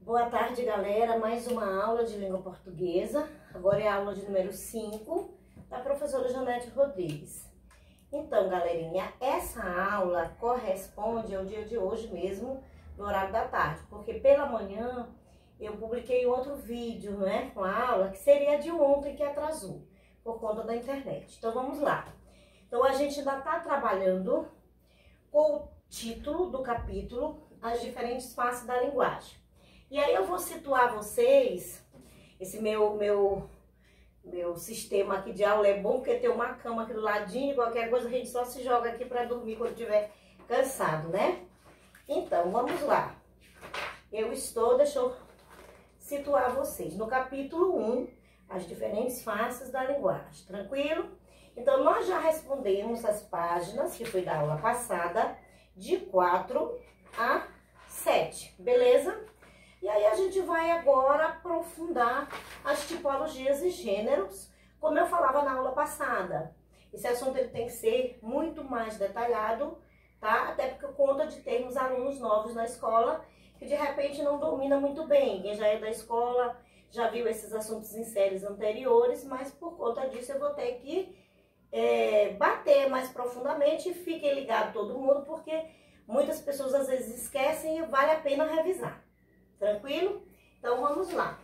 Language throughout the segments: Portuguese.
Boa tarde, galera. Mais uma aula de língua portuguesa. Agora é a aula de número 5, da professora Janete Rodrigues. Então, galerinha, essa aula corresponde ao dia de hoje mesmo, no horário da tarde, porque pela manhã eu publiquei outro vídeo, né, com a aula, que seria de ontem, que atrasou, por conta da internet. Então, vamos lá. Então, a gente ainda está trabalhando com o título do capítulo, As Diferentes Faces da Linguagem. E aí eu vou situar vocês, esse meu sistema aqui de aula é bom, porque tem uma cama aqui do ladinho, qualquer coisa a gente só se joga aqui para dormir quando estiver cansado, né? Então, vamos lá. Deixa eu situar vocês no capítulo 1, As Diferentes Faces da Linguagem, tranquilo? Então, nós já respondemos as páginas, que foi da aula passada, de 4 a 7, beleza? E aí a gente vai agora aprofundar as tipologias e gêneros, como eu falava na aula passada. Esse assunto ele tem que ser muito mais detalhado, tá? Até por conta de termos alunos novos na escola que de repente não domina muito bem. Quem já é da escola já viu esses assuntos em séries anteriores, mas por conta disso eu vou ter que bater mais profundamente e fiquem ligados todo mundo, porque muitas pessoas às vezes esquecem e vale a pena revisar. Tranquilo? Então, vamos lá.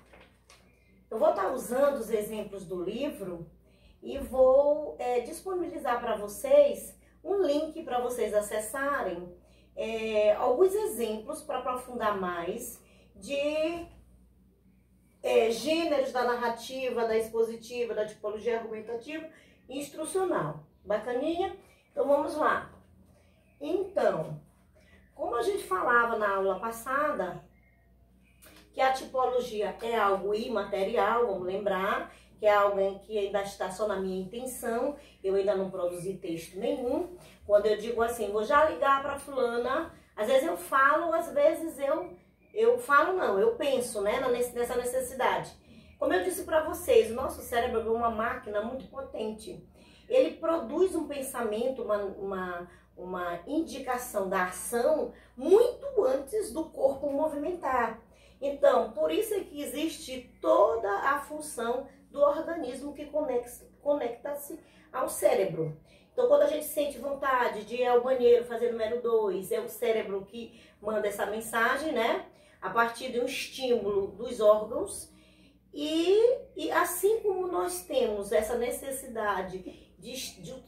Eu vou estar usando os exemplos do livro e vou disponibilizar para vocês um link para vocês acessarem alguns exemplos para aprofundar mais de gêneros da narrativa, da expositiva, da tipologia argumentativa e instrucional. Bacaninha? Então, vamos lá. Então, como a gente falava na aula passada, que a tipologia é algo imaterial, vamos lembrar, que é algo que ainda está só na minha intenção, eu ainda não produzi texto nenhum. Quando eu digo assim, vou já ligar para fulana, às vezes eu falo, às vezes eu penso, né, nessa necessidade. Como eu disse para vocês, o nosso cérebro é uma máquina muito potente. Ele produz um pensamento, uma indicação da ação muito antes do corpo movimentar. Então, por isso é que existe toda a função do organismo que conecta-se ao cérebro. Então, quando a gente sente vontade de ir ao banheiro fazer número 2, é o cérebro que manda essa mensagem, né? A partir de um estímulo dos órgãos. E assim como nós temos essa necessidade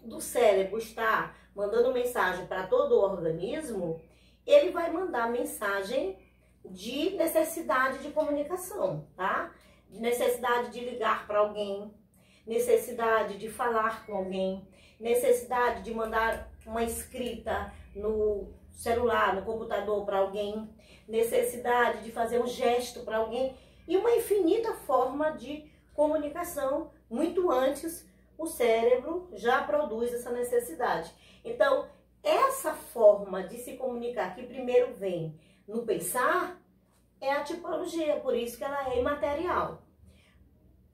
do cérebro estar mandando mensagem para todo o organismo, ele vai mandar mensagem de necessidade de comunicação, tá? De necessidade de ligar para alguém, necessidade de falar com alguém, necessidade de mandar uma escrita no celular, no computador para alguém, necessidade de fazer um gesto para alguém e uma infinita forma de comunicação. Muito antes o cérebro já produz essa necessidade. Então, essa forma de se comunicar que primeiro vem no pensar é a tipologia, por isso que ela é imaterial.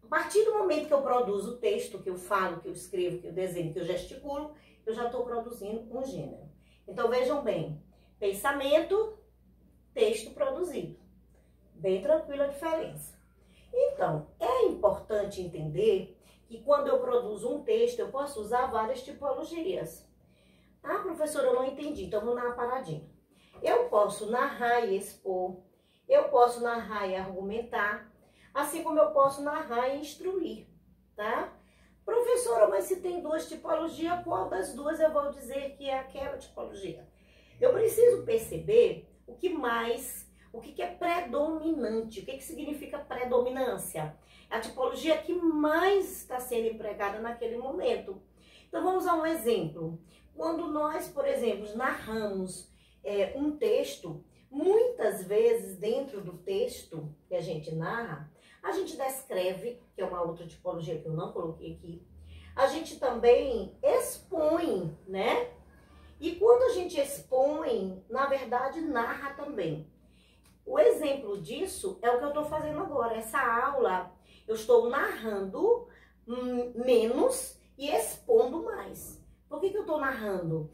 A partir do momento que eu produzo o texto, que eu falo, que eu escrevo, que eu desenho, que eu gesticulo, eu já estou produzindo um gênero. Então vejam bem, pensamento, texto produzido. Bem tranquila a diferença. Então, é importante entender que quando eu produzo um texto, eu posso usar várias tipologias. Ah, professora, eu não entendi, então vou dar uma paradinha. Eu posso narrar e expor, eu posso narrar e argumentar, assim como eu posso narrar e instruir, tá? Professora, mas se tem duas tipologias, qual das duas eu vou dizer que é aquela tipologia? Eu preciso perceber o que é predominante, o que significa predominância. É a tipologia que mais está sendo empregada naquele momento. Então, vamos a um exemplo. Quando nós, por exemplo, narramos um texto, muitas vezes dentro do texto que a gente narra, a gente descreve, que é uma outra tipologia que eu não coloquei aqui, a gente também expõe, né? E quando a gente expõe, na verdade, narra também. O exemplo disso é o que eu estou fazendo agora. Essa aula, eu estou narrando menos e expondo mais. Por que eu estou narrando?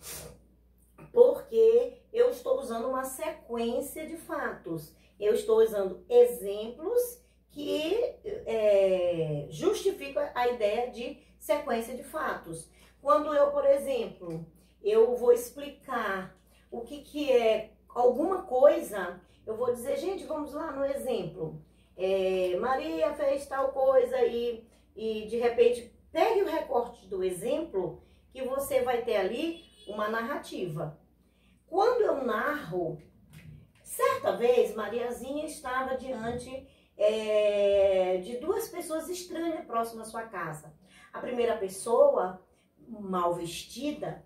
Porque eu estou usando uma sequência de fatos. eu estou usando exemplos que justificam a ideia de sequência de fatos. Quando eu, por exemplo, eu vou explicar o que é alguma coisa, eu vou dizer, gente, vamos lá no exemplo. Maria fez tal coisa e de repente, pegue o recorte do exemplo que você vai ter ali uma narrativa. Quando eu narro, certa vez, Mariazinha estava diante de duas pessoas estranhas próximas à sua casa. A primeira pessoa, mal vestida,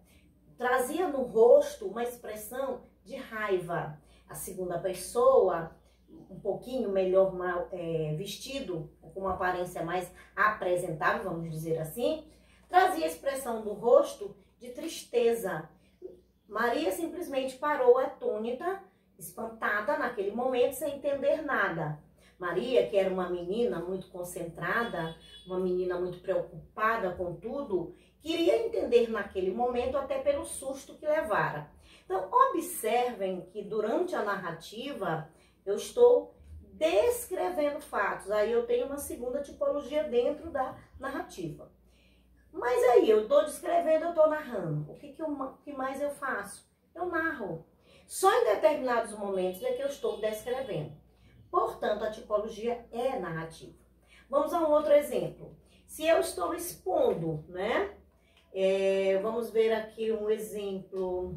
trazia no rosto uma expressão de raiva. A segunda pessoa, um pouquinho melhor vestido, com uma aparência mais apresentável, vamos dizer assim, trazia a expressão do rosto de tristeza. Maria simplesmente parou atônita, espantada naquele momento, sem entender nada. Maria, que era uma menina muito concentrada, uma menina muito preocupada com tudo, queria entender naquele momento, até pelo susto que levara. Então, observem que durante a narrativa, eu estou descrevendo fatos. Aí eu tenho uma segunda tipologia dentro da narrativa. Mas aí eu estou descrevendo, eu estou narrando. O que mais eu faço? Eu narro. Só em determinados momentos é que eu estou descrevendo. Portanto, a tipologia é narrativa. Vamos a um outro exemplo. Se eu estou expondo, né? Vamos ver aqui um exemplo.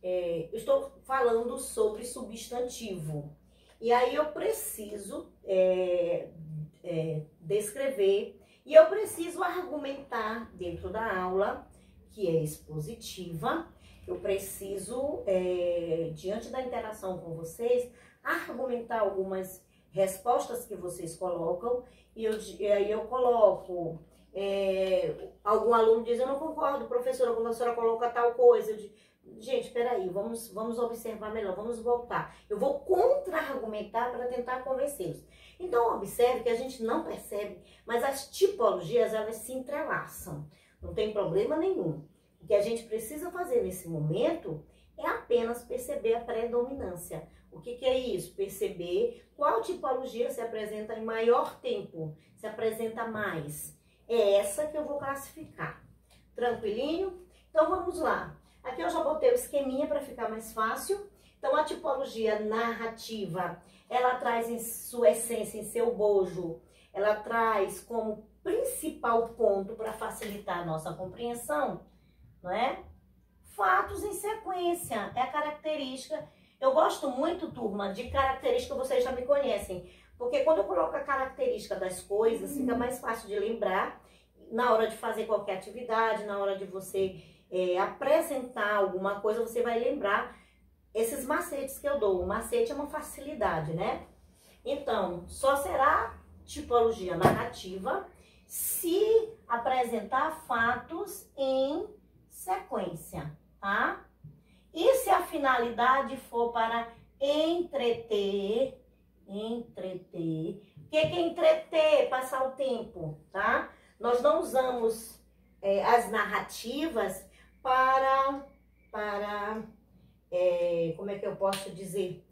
Eu estou falando sobre substantivo. E aí eu preciso descrever e eu preciso argumentar dentro da aula, que é expositiva. Eu preciso, diante da interação com vocês, argumentar algumas respostas que vocês colocam. E aí eu coloco, algum aluno diz, eu não concordo, professora, quando a senhora coloca tal coisa. Eu digo, gente, peraí, vamos observar melhor, vamos voltar. Eu vou contra-argumentar para tentar convencê-los. Então, observe que a gente não percebe, mas as tipologias, elas se entrelaçam. Não tem problema nenhum. O que a gente precisa fazer nesse momento é apenas perceber a predominância. O que é isso? Perceber qual tipologia se apresenta em maior tempo, se apresenta mais. É essa que eu vou classificar. Tranquilinho? Então, vamos lá. Aqui eu já botei o esqueminha para ficar mais fácil. Então, a tipologia narrativa, ela traz em sua essência, em seu bojo, ela traz como principal ponto para facilitar a nossa compreensão, não é? Fatos em sequência, é a característica. Eu gosto muito, turma, de característica, vocês já me conhecem, porque quando eu coloco a característica das coisas, fica mais fácil de lembrar na hora de fazer qualquer atividade, na hora de você apresentar alguma coisa, você vai lembrar esses macetes que eu dou. O macete é uma facilidade, né? Então, só será tipologia narrativa se apresentar fatos em sequência, tá? E se a finalidade for para entreter, o que é entreter? Passar o tempo, tá? Nós não usamos as narrativas para como é que eu posso dizer?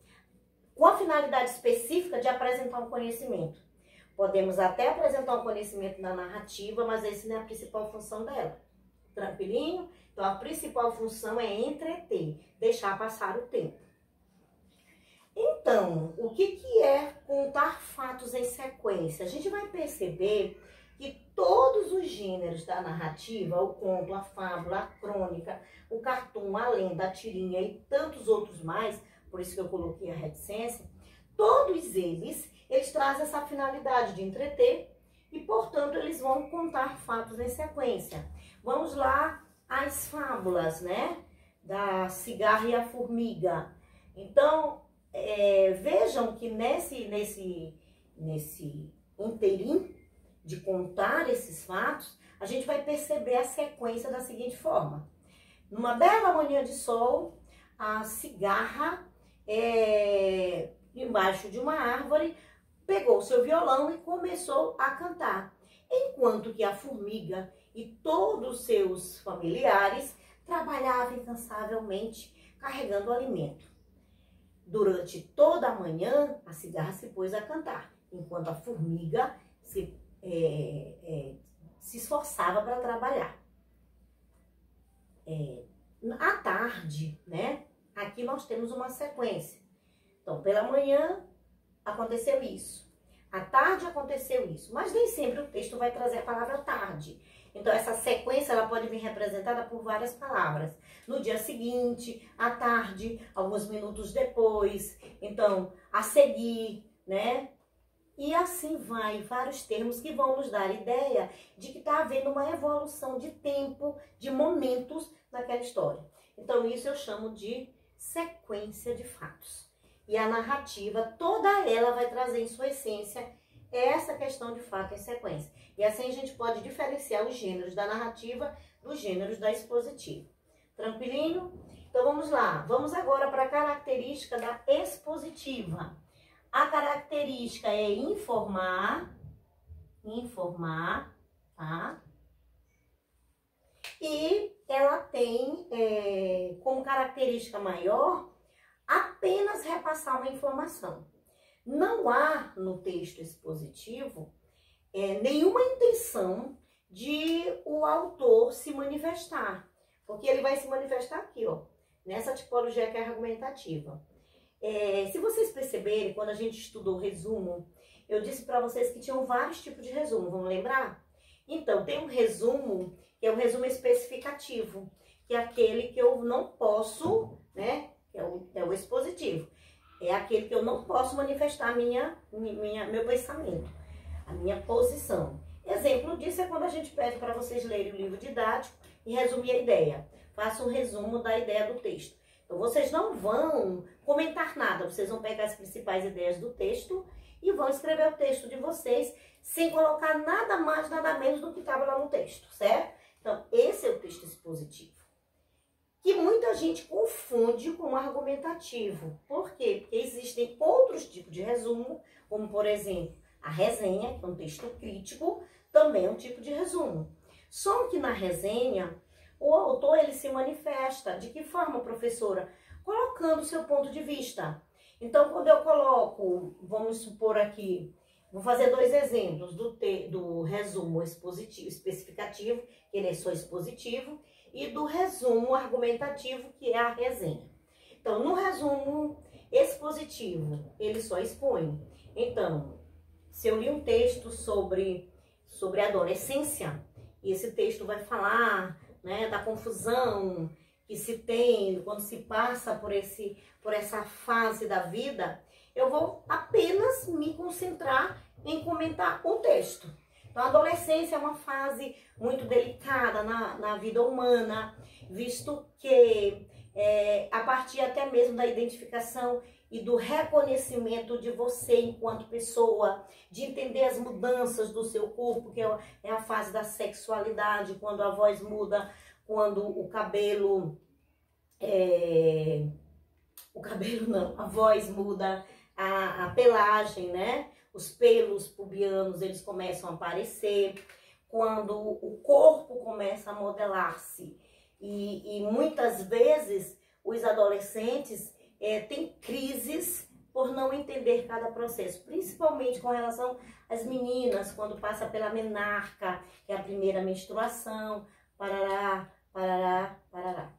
Com a finalidade específica de apresentar um conhecimento. Podemos até apresentar um conhecimento na narrativa, mas essa não é a principal função dela. Tranquilinho? Então, a principal função é entreter, deixar passar o tempo. Então, o que é contar fatos em sequência? A gente vai perceber que todos os gêneros da narrativa, o conto, a fábula, a crônica, o cartoon, a lenda, a tirinha e tantos outros mais, por isso que eu coloquei a reticência, todos eles trazem essa finalidade de entreter e, portanto, eles vão contar fatos em sequência. Vamos lá às fábulas, né? Da cigarra e a formiga. Então, vejam que nesse inteirinho de contar esses fatos, a gente vai perceber a sequência da seguinte forma. Numa bela manhã de sol, a cigarra, embaixo de uma árvore, pegou seu violão e começou a cantar. Enquanto que a formiga e todos os seus familiares trabalhavam incansavelmente carregando o alimento. durante toda a manhã, a cigarra se pôs a cantar, enquanto a formiga se esforçava para trabalhar. À tarde, né? Aqui nós temos uma sequência. Então, pela manhã aconteceu isso. À tarde aconteceu isso. Mas nem sempre o texto vai trazer a palavra tarde. Então, essa sequência ela pode vir representada por várias palavras. No dia seguinte, à tarde, alguns minutos depois. Então, a seguir, né? E assim vai, vários termos que vão nos dar ideia de que está havendo uma evolução de tempo, de momentos naquela história. Então, isso eu chamo de sequência de fatos. E a narrativa, toda ela vai trazer em sua essência essa questão de fato em sequência. E assim a gente pode diferenciar os gêneros da narrativa dos gêneros da expositiva. Tranquilinho? Então, vamos lá. Vamos agora para a característica da expositiva. A característica é informar, tá? E ela tem como característica maior apenas repassar uma informação. Não há no texto expositivo nenhuma intenção de o autor se manifestar, porque ele vai se manifestar aqui, ó, nessa tipologia que é argumentativa. Se vocês perceberem, quando a gente estudou resumo, eu disse para vocês que tinham vários tipos de resumo, vamos lembrar? Então, tem um resumo, que é o resumo especificativo, que é aquele que eu não posso, né, que é o expositivo. É aquele que eu não posso manifestar meu pensamento, a minha posição. Exemplo disso é quando a gente pede para vocês lerem o livro didático e resumir a ideia. Faça um resumo da ideia do texto. Então, vocês não vão comentar nada, vocês vão pegar as principais ideias do texto e vão escrever o texto de vocês sem colocar nada mais, nada menos do que estava lá no texto, certo? Então, esse é o texto expositivo, que muita gente confunde com argumentativo. Por quê? Porque existem outros tipos de resumo, como, por exemplo, a resenha, que é um texto crítico, também é um tipo de resumo. Só que na resenha, o autor ele se manifesta. De que forma, professora? Colocando o seu ponto de vista. Então, quando eu coloco, vamos supor aqui, vou fazer dois exemplos do resumo expositivo, especificativo, que ele é só expositivo, e do resumo argumentativo, que é a resenha. Então, no resumo expositivo, ele só expõe. Então, se eu li um texto sobre adolescência, e esse texto vai falar, né, da confusão que se tem quando se passa por essa fase da vida, eu vou apenas me concentrar em comentar o texto. Então, a adolescência é uma fase muito delicada na vida humana, visto que a partir até mesmo da identificação e do reconhecimento de você enquanto pessoa, de entender as mudanças do seu corpo, que é a fase da sexualidade, quando a voz muda, quando a voz muda, a pelagem, né? Os pelos pubianos, eles começam a aparecer, quando o corpo começa a modelar-se. E muitas vezes os adolescentes têm crises por não entender cada processo, principalmente com relação às meninas, quando passa pela menarca, que é a primeira menstruação, parará, parará, parará.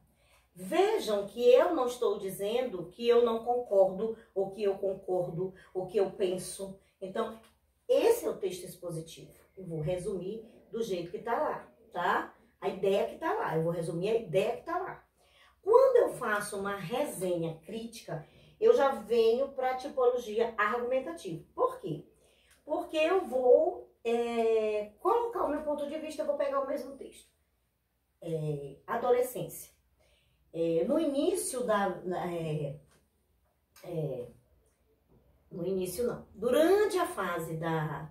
Vejam que eu não estou dizendo que eu não concordo, ou que eu concordo, ou que eu penso. Então, esse é o texto expositivo. Eu vou resumir do jeito que está lá, tá? A ideia que está lá. Eu vou resumir a ideia que está lá. Quando eu faço uma resenha crítica, eu já venho para a tipologia argumentativa. Por quê? Porque eu vou colocar o meu ponto de vista, eu vou pegar o mesmo texto. Adolescência. No início no início não. Durante a fase da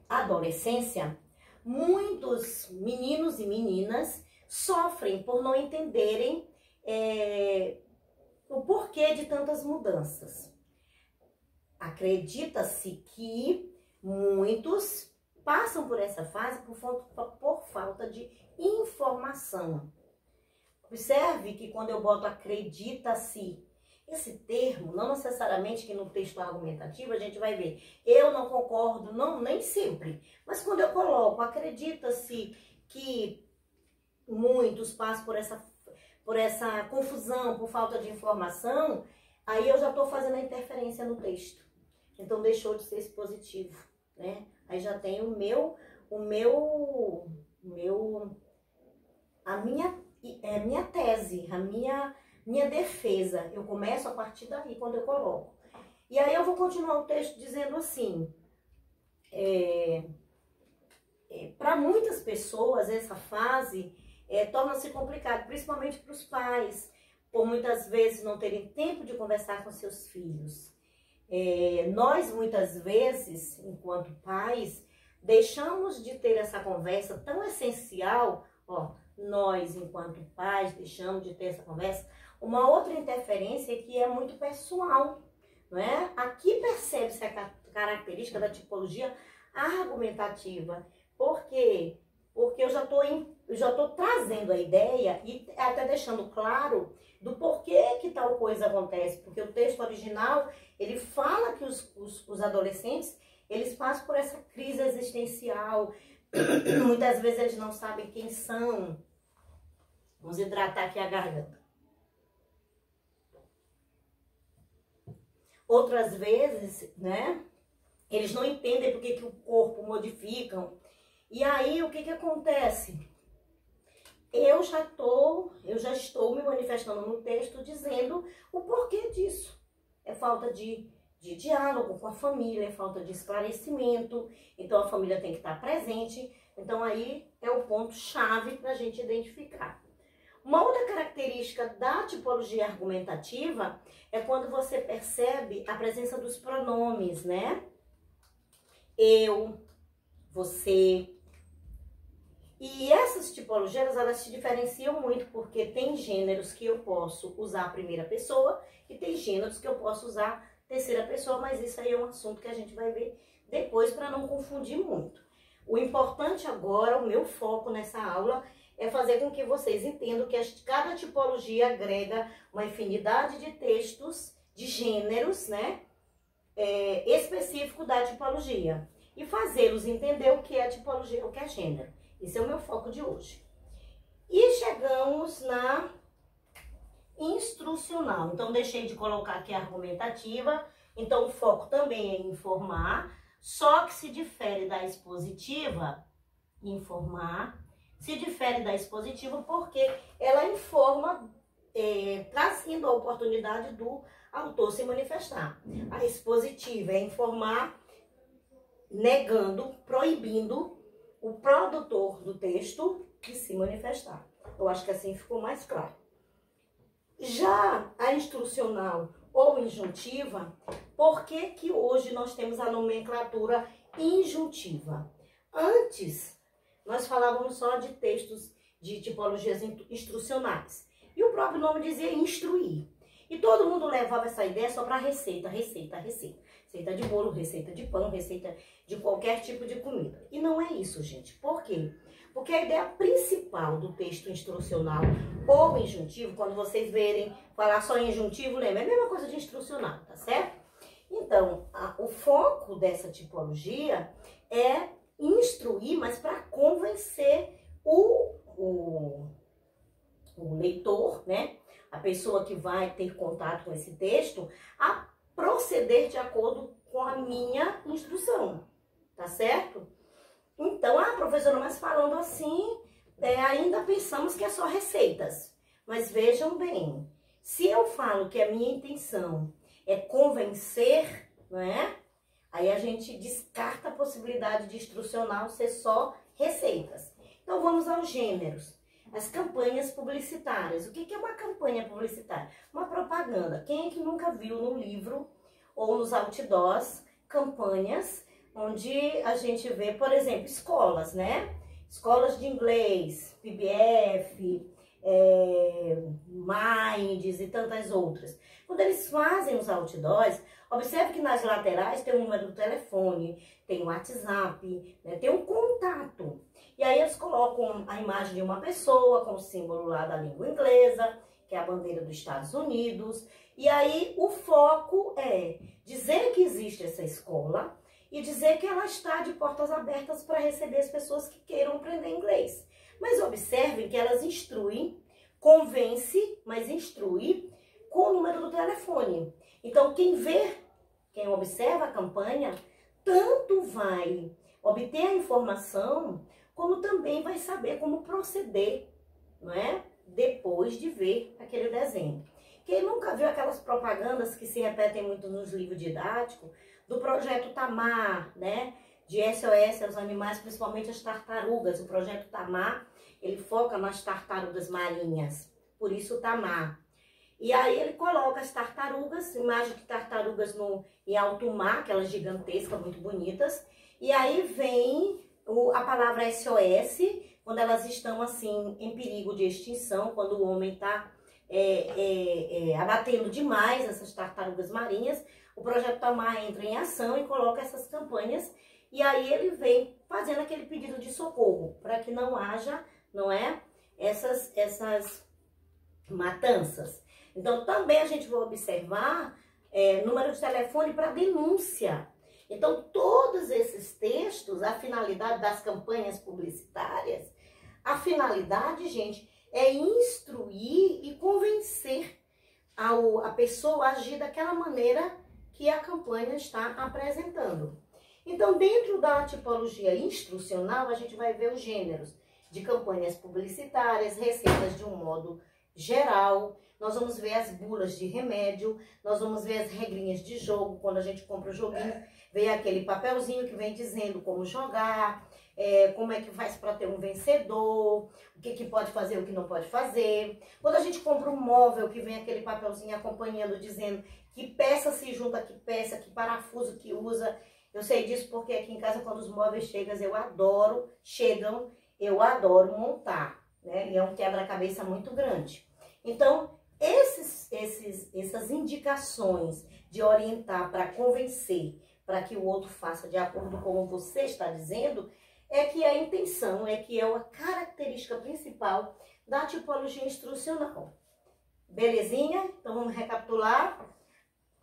adolescência, muitos meninos e meninas sofrem por não entenderem o porquê de tantas mudanças. Acredita-se que muitos passam por essa fase por falta de informação. Observe que quando eu boto acredita-se, esse termo, não necessariamente que no texto argumentativo a gente vai ver, eu não concordo, não, nem sempre. Mas quando eu coloco acredita-se que muitos passam por essa confusão, por falta de informação, aí eu já estou fazendo a interferência no texto. Então deixou de ser expositivo, né? Aí já tem a minha tese, a minha defesa. Eu começo a partir daí, quando eu coloco. E aí eu vou continuar o texto dizendo assim, para muitas pessoas essa fase torna-se complicada, principalmente para os pais, por muitas vezes não terem tempo de conversar com seus filhos. Nós, muitas vezes, enquanto pais, deixamos de ter essa conversa tão essencial, nós, enquanto pais, deixamos de ter essa conversa. Uma outra interferência que é muito pessoal, não é? Aqui percebe-se a característica da tipologia argumentativa. Por quê? Porque eu já estou trazendo a ideia e até deixando claro do porquê que tal coisa acontece. Porque o texto original, ele fala que os adolescentes, eles passam por essa crise existencial. Muitas vezes eles não sabem quem são. Vamos hidratar aqui a garganta. Outras vezes, né, eles não entendem por que o corpo modificam. E aí, o que acontece? Eu já estou me manifestando no texto dizendo o porquê disso. É falta de diálogo com a família, é falta de esclarecimento. Então, a família tem que estar presente. Então, aí é o ponto-chave para a gente identificar. Uma outra característica da tipologia argumentativa é quando você percebe a presença dos pronomes, né? Eu, você. E essas tipologias, elas se diferenciam muito, porque tem gêneros que eu posso usar a primeira pessoa e tem gêneros que eu posso usar a terceira pessoa, mas isso aí é um assunto que a gente vai ver depois para não confundir muito. O importante agora, o meu foco nessa aula, é fazer com que vocês entendam que cada tipologia agrega uma infinidade de textos, de gêneros, né, específico da tipologia. E fazê-los entender o que é tipologia, o que é gênero. Esse é o meu foco de hoje. E chegamos na instrucional. Então, deixei de colocar aqui a argumentativa. Então, o foco também é informar, só que se difere da expositiva, informar, se difere da expositiva porque ela informa, trazendo a oportunidade do autor se manifestar. A expositiva é informar, negando, proibindo o produtor do texto de se manifestar. Eu acho que assim ficou mais claro. Já a instrucional ou injuntiva, por que que hoje nós temos a nomenclatura injuntiva? Antes, nós falávamos só de textos de tipologias instrucionais. E o próprio nome dizia instruir. E todo mundo levava essa ideia só para receita, receita, receita. Receita de bolo, receita de pão, receita de qualquer tipo de comida. E não é isso, gente. Por quê? Porque a ideia principal do texto instrucional ou injuntivo, quando vocês verem falar só em injuntivo, lembra? É a mesma coisa de instrucional, tá certo? Então, o foco dessa tipologia é instruir, mas para convencer o leitor, né? A pessoa que vai ter contato com esse texto, a proceder de acordo com a minha instrução, tá certo? Então, professora, mas falando assim, ainda pensamos que é só receitas. Mas vejam bem, se eu falo que a minha intenção é convencer, não é? Aí a gente descarta a possibilidade de instrucional ser só receitas. Então, vamos aos gêneros. As campanhas publicitárias. O que é uma campanha publicitária? Uma propaganda. Quem é que nunca viu no livro ou nos outdoors campanhas onde a gente vê, por exemplo, escolas, né? Escolas de inglês, PBF, Minds e tantas outras. Quando eles fazem os outdoors, observe que nas laterais tem o número do telefone, tem o WhatsApp, né? Tem um contato. E aí eles colocam a imagem de uma pessoa com o símbolo lá da língua inglesa, que é a bandeira dos Estados Unidos. E aí o foco é dizer que existe essa escola e dizer que ela está de portas abertas para receber as pessoas que queiram aprender inglês. Mas observem que elas instruem, convence, mas instrui com o número do telefone. Então quem vê, quem observa a campanha, tanto vai obter a informação, como também vai saber como proceder, não é? Depois de ver aquele desenho. Quem nunca viu aquelas propagandas que se repetem muito nos livros didáticos, do projeto Tamar, né? De SOS aos animais, principalmente as tartarugas. O projeto Tamar, ele foca nas tartarugas marinhas, por isso Tamar. E aí ele coloca as tartarugas, imagem de tartarugas em alto mar, aquelas gigantescas, muito bonitas. E aí vem a palavra SOS, quando elas estão assim em perigo de extinção, quando o homem está abatendo demais essas tartarugas marinhas. O projeto Tamar entra em ação e coloca essas campanhas. E aí ele vem fazendo aquele pedido de socorro, para que não haja, não é, essas matanças. Então, também a gente vai observar número de telefone para denúncia. Então, todos esses textos, a finalidade das campanhas publicitárias, a finalidade, gente, é instruir e convencer a pessoa a agir daquela maneira que a campanha está apresentando. Então, dentro da tipologia instrucional, a gente vai ver os gêneros de campanhas publicitárias, receitas de um modo geral. Nós vamos ver as bulas de remédio, nós vamos ver as regrinhas de jogo. Quando a gente compra o joguinho, vem aquele papelzinho que vem dizendo como jogar, como é que faz para ter um vencedor, o que pode fazer, o que não pode fazer. Quando a gente compra um móvel, que vem aquele papelzinho acompanhando, dizendo que peça se junta, que peça, que parafuso que usa. Eu sei disso porque aqui em casa, quando os móveis chegam, eu adoro montar, né? E é um quebra-cabeça muito grande. Então, essas indicações de orientar para convencer, para que o outro faça de acordo com como você está dizendo, é que a intenção, é que é a característica principal da tipologia instrucional. Belezinha? Então vamos recapitular.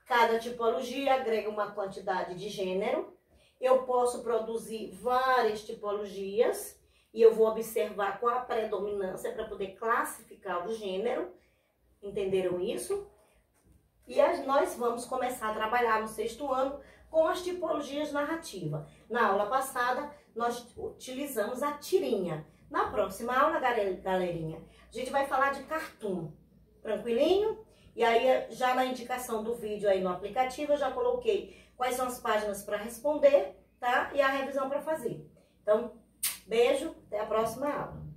Cada tipologia agrega uma quantidade de gênero. Eu posso produzir várias tipologias e eu vou observar qual a predominância para poder classificar o gênero. Entenderam isso? E nós vamos começar a trabalhar no 6º ano com as tipologias narrativas. Na aula passada, nós utilizamos a tirinha. Na próxima aula, galerinha, a gente vai falar de cartoon. Tranquilinho? E aí, já na indicação do vídeo aí no aplicativo, eu já coloquei quais são as páginas para responder, tá? E a revisão para fazer. Então, beijo, até a próxima aula.